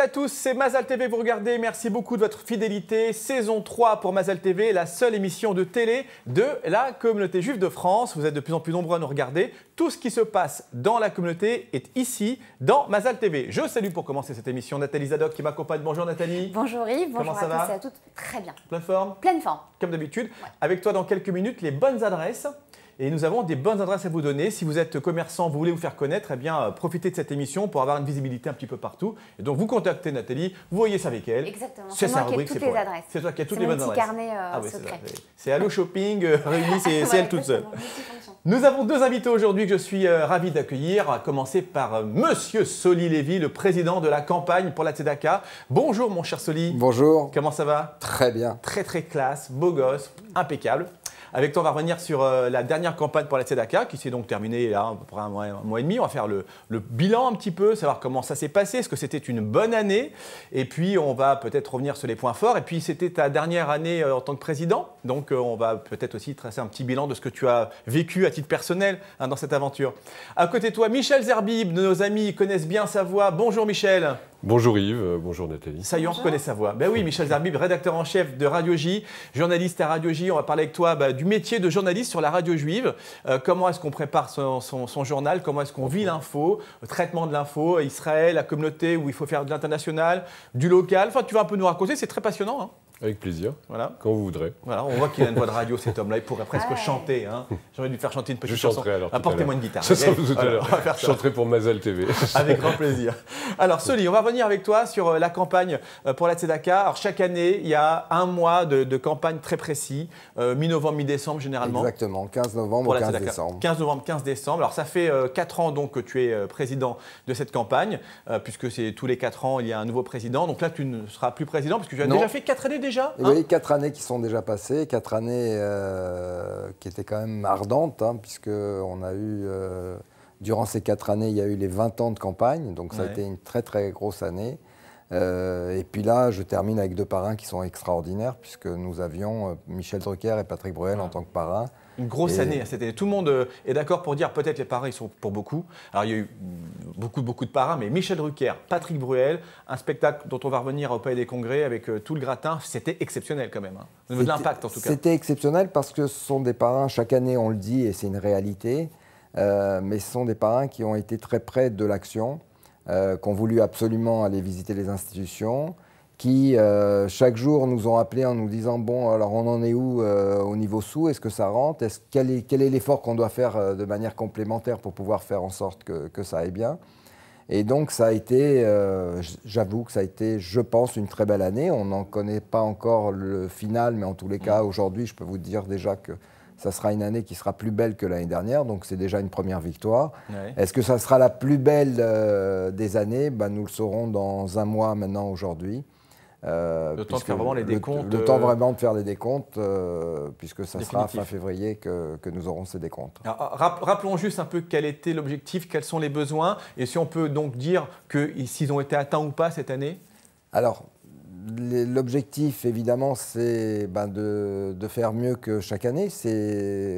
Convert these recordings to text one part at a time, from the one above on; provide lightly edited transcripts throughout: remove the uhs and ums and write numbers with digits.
à tous, c'est Mazal TV, vous regardez, merci beaucoup de votre fidélité. Saison 3 pour Mazal TV, la seule émission de télé de la communauté juive de France. Vous êtes de plus en plus nombreux à nous regarder. Tout ce qui se passe dans la communauté est ici, dans Mazal TV. Je salue pour commencer cette émission Nathalie Zadok qui m'accompagne. Bonjour Nathalie. Bonjour Yves, bonjour Comment ça va à tous et à toutes. Très bien. Pleine forme? Pleine forme. Comme d'habitude. Ouais. Avec toi dans quelques minutes, les bonnes adresses. Et nous avons des bonnes adresses à vous donner. Si vous êtes commerçant, vous voulez vous faire connaître, eh bien, profitez de cette émission pour avoir une visibilité un petit peu partout. Et donc, vous contactez Nathalie, vous voyez ça avec elle. Exactement. C'est moi sa qui ai rubrique, toutes c'est les pour elle. adresses. C'est toi qui as toutes C'est les mon bonnes petit adresses. carnet c'est secret. ça. C'est Allo Shopping réuni, c'est Voilà, elle toute seule. exactement, multifonction. Nous avons deux invités aujourd'hui que je suis ravi d'accueillir, à commencer par Monsieur Soli Lévy, le président de la campagne pour la Tzedaka. Bonjour mon cher Soli. Bonjour. Comment ça va? Très bien. Très très classe, beau gosse, impeccable. Avec toi, on va revenir sur la dernière campagne pour la Tzedaka qui s'est donc terminée là, à peu près un mois et demi. On va faire le bilan un petit peu, savoir comment ça s'est passé, est-ce que c'était une bonne année. Et puis, on va peut-être revenir sur les points forts. Et puis, c'était ta dernière année en tant que président. Donc, on va peut-être aussi tracer un petit bilan de ce que tu as vécu à titre personnel dans cette aventure. À côté de toi, Michel Zerbib, nos amis connaissent bien sa voix. Bonjour Michel. Bonjour Yves, bonjour Nathalie. Ça y est, on reconnaît sa voix. Ben oui, Michel Zerbib, rédacteur en chef de Radio J, journaliste à Radio J. On va parler avec toi du métier de journaliste sur la radio juive. Comment est-ce qu'on prépare son journal? Comment est-ce qu'on vit l'info? Le traitement de l'info, Israël, la communauté où il faut faire de l'international, du local. Enfin, tu vas un peu nous raconter, c'est très passionnant. Hein. Avec plaisir, voilà. Quand vous voudrez. Voilà, on voit qu'il a une voix de radio, cet homme-là. Il pourrait presque chanter. Hein. J'aurais dû lui faire chanter une petite chanson. Alors. Apportez-moi une guitare. Je chanterai tout à voilà, l'heure. Je chanterai pour Mazal TV. Avec grand plaisir. Alors, Soli, on va revenir avec toi sur la campagne pour la Tzedaka. Alors, chaque année, il y a un mois de campagne très précis, mi-novembre, mi-décembre généralement. Exactement, 15 novembre au 15 décembre. 15 novembre, 15 décembre. Alors, ça fait 4 ans donc, que tu es président de cette campagne, puisque c'est tous les 4 ans, il y a un nouveau président. Donc là, tu ne seras plus président, parce que tu as déjà fait 4 années déjà. Hein? Oui, 4 années qui sont déjà passées, 4 années qui étaient quand même ardentes, hein, puisqu'on a eu, durant ces 4 années, il y a eu les 20 ans de campagne, donc ça a été une très très grosse année. Et puis là, je termine avec 2 parrains qui sont extraordinaires, puisque nous avions Michel Drucker et Patrick Bruel en tant que parrains. Une grosse année cette année. Tout le monde est d'accord pour dire peut-être les parrains ils sont pour beaucoup. Alors il y a eu beaucoup de parrains, mais Michel Drucker, Patrick Bruel, un spectacle dont on va revenir au Palais des Congrès avec tout le gratin, c'était exceptionnel quand même. Hein. Au niveau de l'impact en tout cas. C'était exceptionnel parce que ce sont des parrains, chaque année on le dit et c'est une réalité, mais ce sont des parrains qui ont été très près de l'action, qui ont voulu absolument aller visiter les institutions, qui chaque jour nous ont appelés en nous disant « Bon, alors on en est où au niveau sous? Est-ce que ça rentre? Quel est l'effort qu'on doit faire de manière complémentaire pour pouvoir faire en sorte que ça aille bien ?» Et donc ça a été, j'avoue que ça a été, je pense, une très belle année. On n'en connaît pas encore le final, mais en tous les cas, aujourd'hui, je peux vous dire déjà que ça sera une année qui sera plus belle que l'année dernière, donc c'est déjà une première victoire. Ouais. Est-ce que ça sera la plus belle des années? Nous le saurons dans un mois maintenant, aujourd'hui. Le temps de faire vraiment les décomptes. Le temps vraiment de faire les décomptes, puisque ça sera fin février que nous aurons ces décomptes. Alors, rappelons juste un peu quel était l'objectif, quels sont les besoins, et si on peut donc dire s'ils ont été atteints ou pas cette année. Alors, l'objectif, évidemment, c'est de faire mieux que chaque année.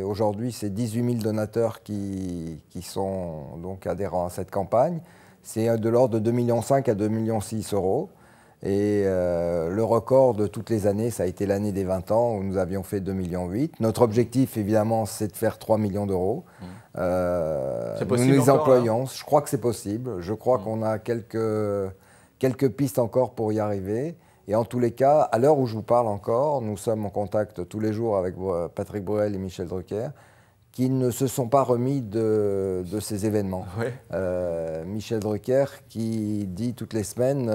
Aujourd'hui, c'est 18 000 donateurs qui sont donc adhérents à cette campagne. C'est de l'ordre de 2,5 millions à 2,6 millions €. Et le record de toutes les années, ça a été l'année des 20 ans où nous avions fait 2,8 millions. Notre objectif, évidemment, c'est de faire 3 millions d'euros. Nous les employons. Je crois que c'est possible. Je crois qu'on a quelques pistes encore pour y arriver. Et en tous les cas, à l'heure où je vous parle encore, nous sommes en contact tous les jours avec Patrick Bruel et Michel Drucker, qui ne se sont pas remis de ces événements. Ouais. Michel Drucker qui dit toutes les semaines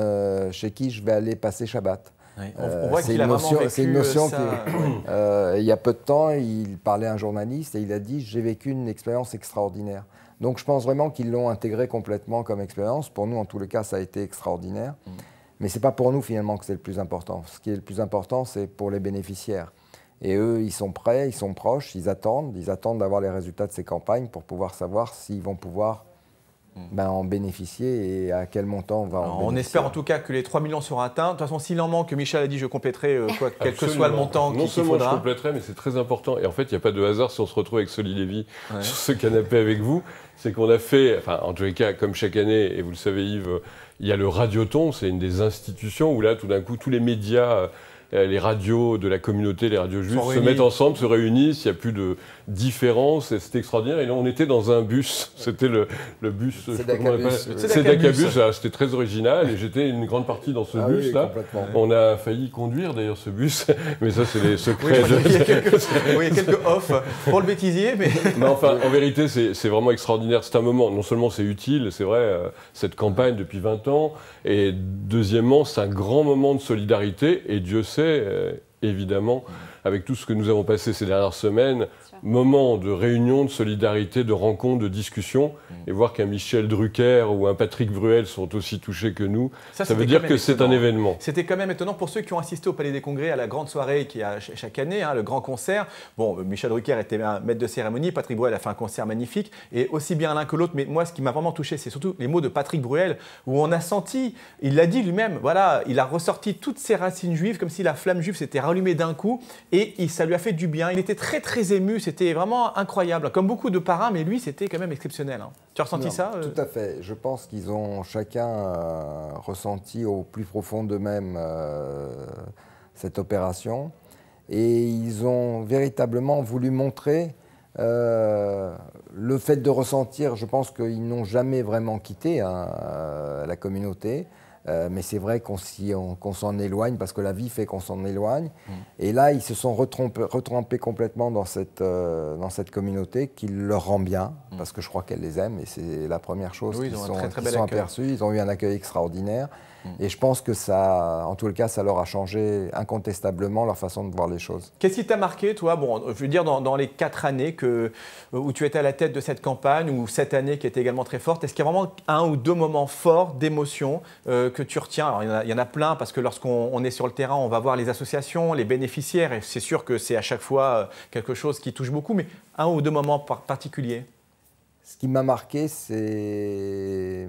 chez qui je vais aller passer Shabbat. Ouais. On voit qu'il a vraiment vécu c'est une notion ça. Il y a peu de temps, il parlait à un journaliste et il a dit « j'ai vécu une expérience extraordinaire ». Donc je pense vraiment qu'ils l'ont intégré complètement comme expérience. Pour nous, en tous les cas, ça a été extraordinaire. Mais ce n'est pas pour nous finalement que c'est le plus important. Ce qui est le plus important, c'est pour les bénéficiaires. Et eux, ils sont prêts, ils sont proches, ils attendent d'avoir les résultats de ces campagnes pour pouvoir savoir s'ils vont pouvoir en bénéficier et à quel montant on va en bénéficier. On espère en tout cas que les 3 millions seront atteints. De toute façon, s'il en manque, Michel a dit je compléterai quel que soit le montant qu'il faudra. Non seulement je compléterai, mais c'est très important. Et en fait, il n'y a pas de hasard si on se retrouve avec Soli Lévy sur ce canapé avec vous. C'est qu'on a fait, enfin en tous les cas, comme chaque année, et vous le savez Yves, il y a le Radioton, c'est une des institutions où là, tout d'un coup, tous les médias, les radios de la communauté, les radios juives, se mettent ensemble, se réunissent, il n'y a plus de différence, et c'était extraordinaire. Et là, on était dans un bus, c'était le bus, Sedakabus. C'était très original, et j'étais une grande partie dans ce bus-là. On a failli conduire d'ailleurs ce bus, mais ça, c'est les secrets. Il y a quelques off pour le bêtisier, mais... Mais enfin, en vérité, c'est vraiment extraordinaire. C'est un moment, non seulement c'est utile, c'est vrai, cette campagne depuis 20 ans, et deuxièmement, c'est un grand moment de solidarité, et Dieu sait, évidemment, avec tout ce que nous avons passé ces dernières semaines, moment de réunion, de solidarité, de rencontre, de discussion, et voir qu'un Michel Drucker ou un Patrick Bruel sont aussi touchés que nous, ça veut dire que c'est un événement. C'était quand même étonnant pour ceux qui ont assisté au Palais des Congrès à la grande soirée qui a chaque année, le grand concert. Bon, Michel Drucker était un maître de cérémonie, Patrick Bruel a fait un concert magnifique, et aussi bien l'un que l'autre, mais moi ce qui m'a vraiment touché, c'est surtout les mots de Patrick Bruel, où on a senti, il l'a dit lui-même, voilà, il a ressorti toutes ses racines juives, comme si la flamme juive s'était rallumée d'un coup, et ça lui a fait du bien. Il était très très ému, c'était vraiment incroyable, comme beaucoup de parrains, mais lui c'était quand même exceptionnel. Tu as ressenti ça Tout à fait. Je pense qu'ils ont chacun ressenti au plus profond d'eux-mêmes cette opération, et ils ont véritablement voulu montrer le fait de ressentir. Je pense qu'ils n'ont jamais vraiment quitté la communauté. Mais c'est vrai qu'on s'en éloigne parce que la vie fait qu'on s'en éloigne. Et là, ils se sont retrempés complètement dans cette communauté qui leur rend bien, parce que je crois qu'elle les aime, et c'est la première chose qu'ils sont aperçus. Ils ont eu un accueil extraordinaire. Et je pense que ça, en tout cas, ça leur a changé incontestablement leur façon de voir les choses. Qu'est-ce qui t'a marqué, toi, je veux dire, dans les 4 années où tu étais à la tête de cette campagne, ou cette année qui était également très forte, est-ce qu'il y a vraiment un ou deux moments forts d'émotion que tu retiens? Alors, il y en a plein, parce que lorsqu'on est sur le terrain, on va voir les associations, les bénéficiaires, et c'est sûr que c'est à chaque fois quelque chose qui touche beaucoup, mais un ou deux moments particuliers? Ce qui m'a marqué, c'est...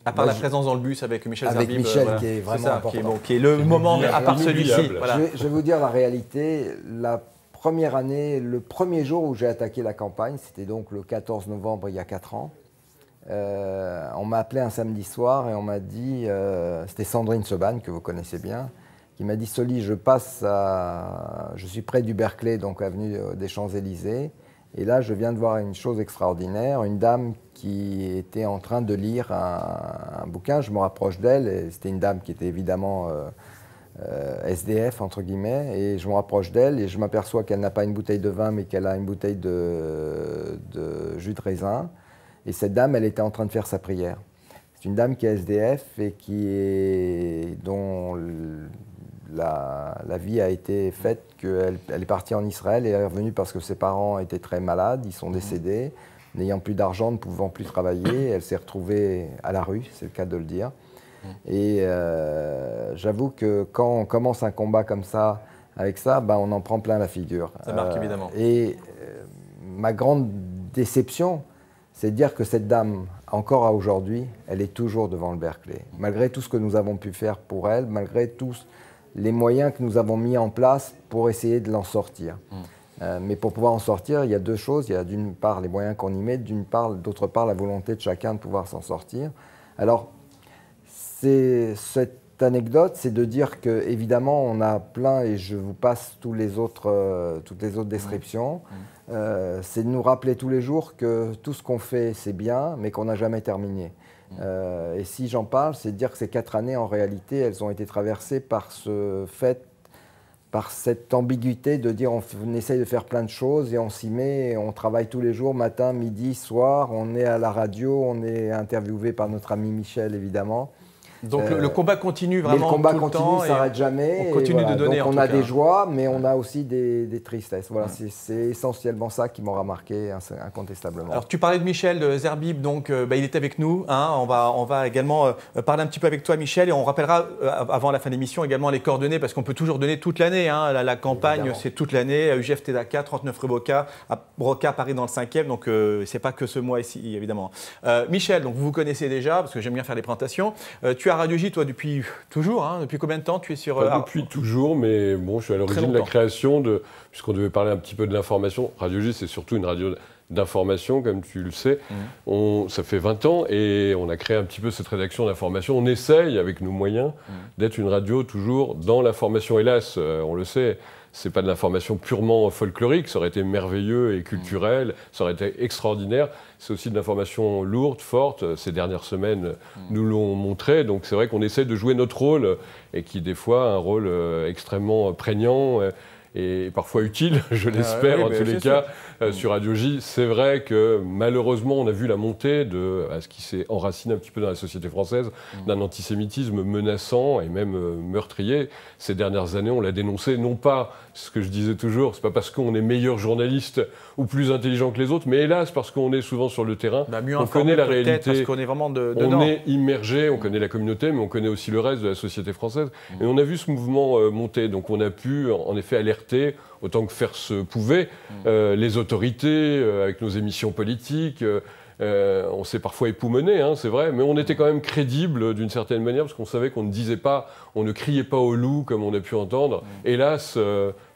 À part la présence dans le bus avec Michel Zerbib. Avec Michel, qui est vraiment important. Qui est le moment, mais à part celui-ci. Voilà. Je vais vous dire la réalité. La première année, le premier jour où j'ai attaqué la campagne, c'était donc le 14 novembre, il y a 4 ans. On m'a appelé un samedi soir et on m'a dit, c'était Sandrine Seban, que vous connaissez bien, qui m'a dit « Soli, je suis près du Berkeley, donc avenue des Champs-Élysées. Et là, je viens de voir une chose extraordinaire, une dame qui était en train de lire un bouquin. Je me rapproche d'elle, et c'était une dame qui était évidemment SDF, entre guillemets, et je me rapproche d'elle et je m'aperçois qu'elle n'a pas une bouteille de vin, mais qu'elle a une bouteille de jus de raisin. Et cette dame, elle était en train de faire sa prière. C'est une dame qui est SDF et dont la vie a été faite qu'elle est partie en Israël et elle est revenue parce que ses parents étaient très malades, ils sont décédés, n'ayant plus d'argent, ne pouvant plus travailler. Elle s'est retrouvée à la rue, c'est le cas de le dire. Et j'avoue que quand on commence un combat comme ça, avec ça, on en prend plein la figure. Ça marque évidemment. Et ma grande déception, c'est de dire que cette dame, encore à aujourd'hui, elle est toujours devant le Berkeley. Malgré tout ce que nous avons pu faire pour elle, malgré tous les moyens que nous avons mis en place pour essayer de l'en sortir. Mais pour pouvoir en sortir, il y a deux choses. Il y a d'une part les moyens qu'on y met, d'autre part la volonté de chacun de pouvoir s'en sortir. Alors, cette anecdote, c'est de dire qu'évidemment, on a plein, et je vous passe toutes les autres descriptions, c'est de nous rappeler tous les jours que tout ce qu'on fait, c'est bien, mais qu'on n'a jamais terminé. Et si j'en parle, c'est de dire que ces 4 années, en réalité, elles ont été traversées par par cette ambiguïté de dire on essaye de faire plein de choses et on s'y met, on travaille tous les jours, matin, midi, soir, on est à la radio, on est interviewé par notre ami Michel, évidemment. Donc le combat continue vraiment. Mais le combat tout continue, le temps, ne s'arrête jamais. On continue de donner. Donc en on tout a cas. des joies, mais on a aussi des tristesses. Voilà, c'est essentiellement ça qui m'aura marqué incontestablement. Alors tu parlais de Michel de Zerbib, donc il est avec nous. Hein, on va également parler un petit peu avec toi, Michel, et on rappellera avant la fin de l'émission également les coordonnées, parce qu'on peut toujours donner toute l'année. Hein, la campagne, c'est toute l'année. UGF TEDACA, 39 rue Broca, à Broca, Paris dans le 5e. Donc c'est pas que ce mois ici, évidemment. Michel, donc vous vous connaissez déjà, parce que j'aime bien faire les présentations. Tu es à Radio J, toi, depuis toujours. Hein, depuis combien de temps tu es sur Pas depuis toujours, mais bon, je suis à l'origine de la création de, puisqu'on devait parler un petit peu de l'information. Radio J, c'est surtout une radio d'information, comme tu le sais. Ça fait 20 ans et on a créé un petit peu cette rédaction d'information. On essaye, avec nos moyens, d'être une radio toujours dans l'information. Hélas, on le sait, c'est pas de l'information purement folklorique, ça aurait été merveilleux et culturel, ça aurait été extraordinaire. C'est aussi de l'information lourde, forte. Ces dernières semaines nous l'ont montré. Donc c'est vrai qu'on essaie de jouer notre rôle et qui, des fois, a un rôle extrêmement prégnant et parfois utile, je l'espère, en tous les cas, sur Radio J. C'est vrai que malheureusement, on a vu la montée de ce qui s'est enraciné un petit peu dans la société française, d'un antisémitisme menaçant et même meurtrier. Ces dernières années, on l'a dénoncé, non pas, ce que je disais toujours, c'est pas parce qu'on est meilleur journaliste ou plus intelligent que les autres, mais hélas, parce qu'on est souvent sur le terrain, on connaît la réalité, parce qu'on est vraiment dedans. On est immergé, on connaît la communauté, mais on connaît aussi le reste de la société française. Et on a vu ce mouvement monter, donc on a pu en effet alerter autant que faire se pouvait les autorités avec nos émissions politiques. On s'est parfois époumoné, hein, c'est vrai, mais on était quand même crédible d'une certaine manière parce qu'on savait qu'on ne disait pas, on ne criait pas au loup comme on a pu entendre. Hélas,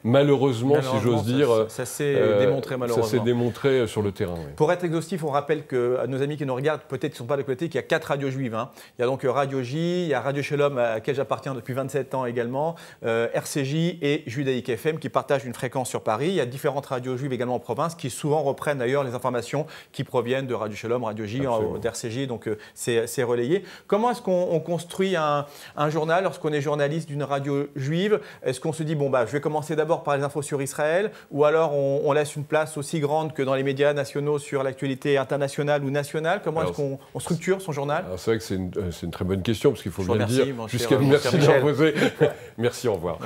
malheureusement, si j'ose dire, ça s'est démontré malheureusement. Ça s'est démontré sur le terrain. Oui. Pour être exhaustif, on rappelle que à nos amis qui nous regardent, peut-être qu'ils ne sont pas de côté, qu'il y a 4 radios juives. Hein. Il y a donc Radio J, il y a Radio Shalom à laquelle j'appartiens depuis 27 ans également, RCJ et Judaïque FM qui partagent une fréquence sur Paris. Il y a différentes radios juives également en province qui souvent reprennent d'ailleurs les informations qui proviennent de Radio Shalom, Radio J, d'RCJ, donc c'est relayé. Comment est-ce qu'on construit un journal lorsqu'on est journaliste d'une radio juive? Est-ce qu'on se dit, bon, je vais commencer d'abord par les infos sur Israël, ou alors on laisse une place aussi grande que dans les médias nationaux sur l'actualité internationale ou nationale? Comment est-ce qu'on structure son journal? C'est vrai que c'est une très bonne question, parce qu'il faut bien le dire. Merci de m'en poser. Merci, au revoir.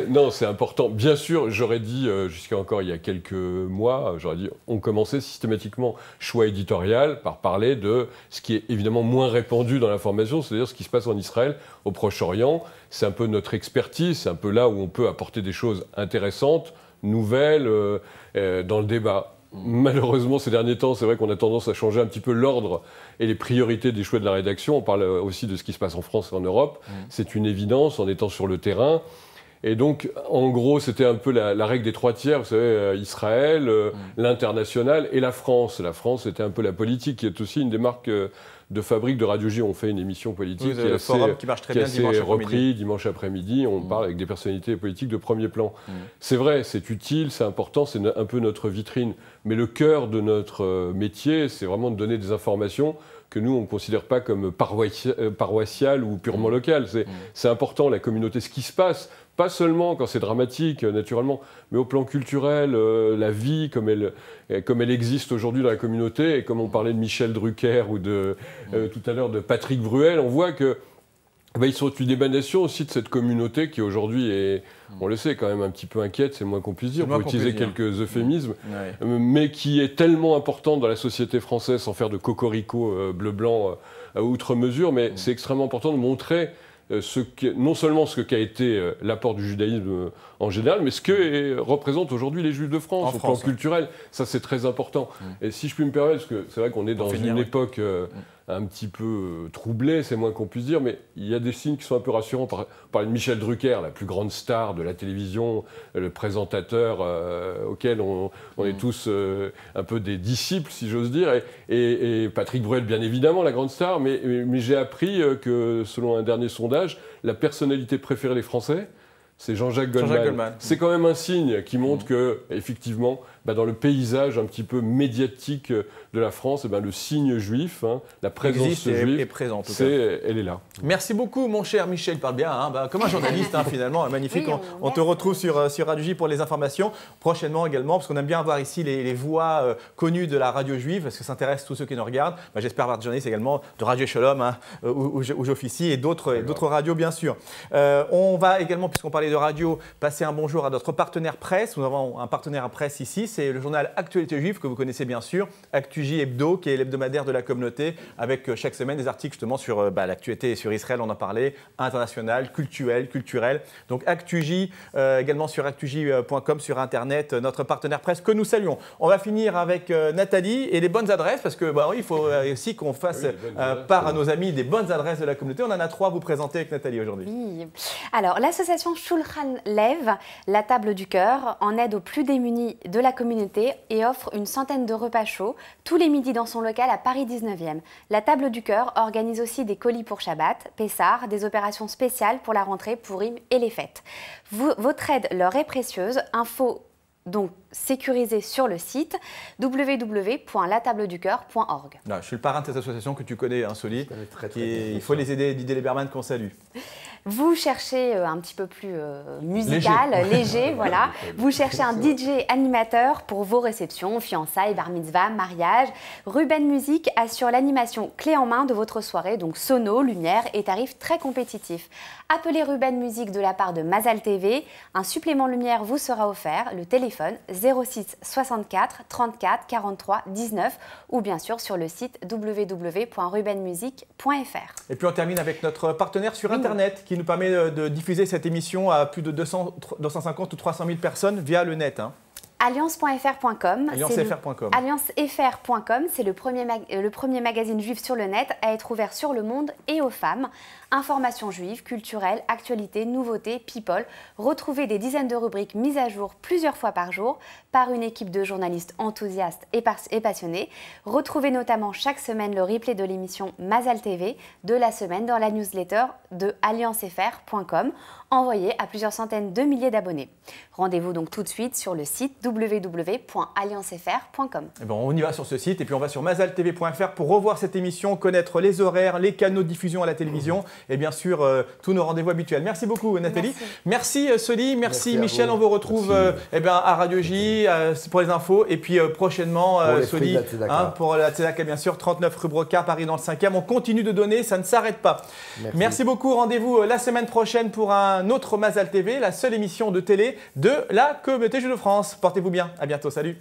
Non, c'est important. Bien sûr, j'aurais dit, jusqu'à encore il y a quelques mois, j'aurais dit, on commençait systématiquement, choix éditorial, par parler de ce qui est évidemment moins répandu dans l'information, c'est-à-dire ce qui se passe en Israël, au Proche-Orient. C'est un peu notre expertise, c'est un peu là où on peut apporter des choses intéressantes, nouvelles, dans le débat. Malheureusement, ces derniers temps, c'est vrai qu'on a tendance à changer un petit peu l'ordre et les priorités des choix de la rédaction. On parle aussi de ce qui se passe en France et en Europe. C'est une évidence en étant sur le terrain. Et donc, en gros, c'était un peu la règle des 3 tiers, vous savez, Israël, l'international et la France. La France, c'était un peu la politique, qui est aussi une des marques de fabrique de Radio J. On fait une émission politique qui marche très bien dimanche après-midi. On parle avec des personnalités politiques de premier plan. C'est vrai, c'est utile, c'est important, c'est un peu notre vitrine. Mais le cœur de notre métier, c'est vraiment de donner des informations que nous, on ne considère pas comme paroissiales ou purement locales. C'est important, la communauté, ce qui se passe, pas seulement quand c'est dramatique, naturellement, mais au plan culturel, la vie comme elle existe aujourd'hui dans la communauté, et comme on parlait de Michel Drucker ou tout à l'heure de Patrick Bruel, on voit que ils sont une émanation aussi de cette communauté qui aujourd'hui est, on le sait, quand même un petit peu inquiète, c'est le moins qu'on puisse dire, pour utiliser quelques euphémismes, mais qui est tellement important dans la société française, sans faire de cocorico bleu-blanc à outre mesure, mais c'est extrêmement important de montrer non seulement ce qu'a été l'apport du judaïsme en général, mais ce que représentent aujourd'hui les Juifs de France, au plan culturel. Ça, c'est très important. Et si je puis me permettre, parce que c'est vrai qu'on est dans une époque un petit peu troublée, c'est moins qu'on puisse dire, mais il y a des signes qui sont un peu rassurants. Par Michel Drucker, la plus grande star de la télévision, le présentateur auquel on est tous un peu des disciples, si j'ose dire, et Patrick Bruel, bien évidemment, la grande star, mais j'ai appris que, selon un dernier sondage, la personnalité préférée des Français, c'est Jean-Jacques Goldman. C'est quand même un signe qui montre que, effectivement, dans le paysage un petit peu médiatique de la France, le signe juif, la présence juive, elle est là. Merci beaucoup, mon cher Michel, parle bien, comme un journaliste finalement, magnifique. Oui, on te retrouve sur Radio J pour les informations, prochainement également, parce qu'on aime bien avoir ici les voix connues de la radio juive, parce que ça intéresse tous ceux qui nous regardent. J'espère avoir des journalistes également de Radio Shalom, où j'officie, et d'autres radios bien sûr. On va également, puisqu'on parlait de radio, passer un bonjour à notre partenaire presse. Nous avons un partenaire presse ici, c'est le journal Actualité Juive, que vous connaissez bien sûr, ActuJ Hebdo, qui est l'hebdomadaire de la communauté, avec chaque semaine des articles justement sur l'actualité sur Israël, on en parlait, international, culturel. Donc ActuJ, également sur actuj.com, sur Internet, notre partenaire presse que nous saluons. On va finir avec Nathalie et les bonnes adresses, parce que il faut aussi qu'on fasse part à nos amis des bonnes adresses de la communauté. On en a 3 à vous présenter avec Nathalie aujourd'hui. Oui. Alors, l'association Shulchan Lev, la table du cœur, en aide aux plus démunis de la communauté et offre une centaine de repas chauds tous les midis dans son local à Paris 19e. La table du cœur organise aussi des colis pour Shabbat, Pessah, des opérations spéciales pour la rentrée, Pourim et les fêtes. Votre aide leur est précieuse. Info donc sécurisée sur le site www.latableducoeur.org. Je suis le parrain de cette association que tu connais, Soli. Il faut les aider, Didier Lieberman qu'on salue. Vous cherchez un petit peu plus musical, léger, voilà. Vous cherchez un DJ animateur pour vos réceptions, fiançailles, bar mitzvah, mariage. Ruben Music assure l'animation clé en main de votre soirée, donc sono, lumière et tarifs très compétitifs. Appelez Ruben Music de la part de Mazal TV. Un supplément lumière vous sera offert. Le téléphone 06 64 34 43 19 ou bien sûr sur le site www.rubenmusic.fr. Et puis on termine avec notre partenaire sur Internet qui nous permet de diffuser cette émission à plus de 250 ou 300 000 personnes via le net. Alliance.fr.com. Alliancefr.com, c'est le premier magazine juif sur le net à être ouvert sur le monde et aux femmes. Informations juives, culturelles, actualités, nouveautés, people. Retrouvez des dizaines de rubriques mises à jour plusieurs fois par jour par une équipe de journalistes enthousiastes et passionnés. Retrouvez notamment chaque semaine le replay de l'émission Mazal TV de la semaine dans la newsletter de alliancefr.com, envoyée à plusieurs centaines de milliers d'abonnés. Rendez-vous donc tout de suite sur le site www.alliancefr.com. On y va sur ce site et puis on va sur mazaltv.fr pour revoir cette émission, connaître les horaires, les canaux de diffusion à la télévision et bien sûr tous nos rendez-vous habituels. Merci beaucoup Nathalie. Merci Soli, merci Michel. On vous retrouve à Radio J pour les infos et puis prochainement Soli pour la Tzedaka bien sûr, 39 rue Brocard, Paris dans le 5e. On continue de donner, ça ne s'arrête pas. Merci beaucoup. Rendez-vous la semaine prochaine pour un autre Mazal TV, la seule émission de télé de la communauté juive de France. Portez-vous bien. À bientôt. Salut.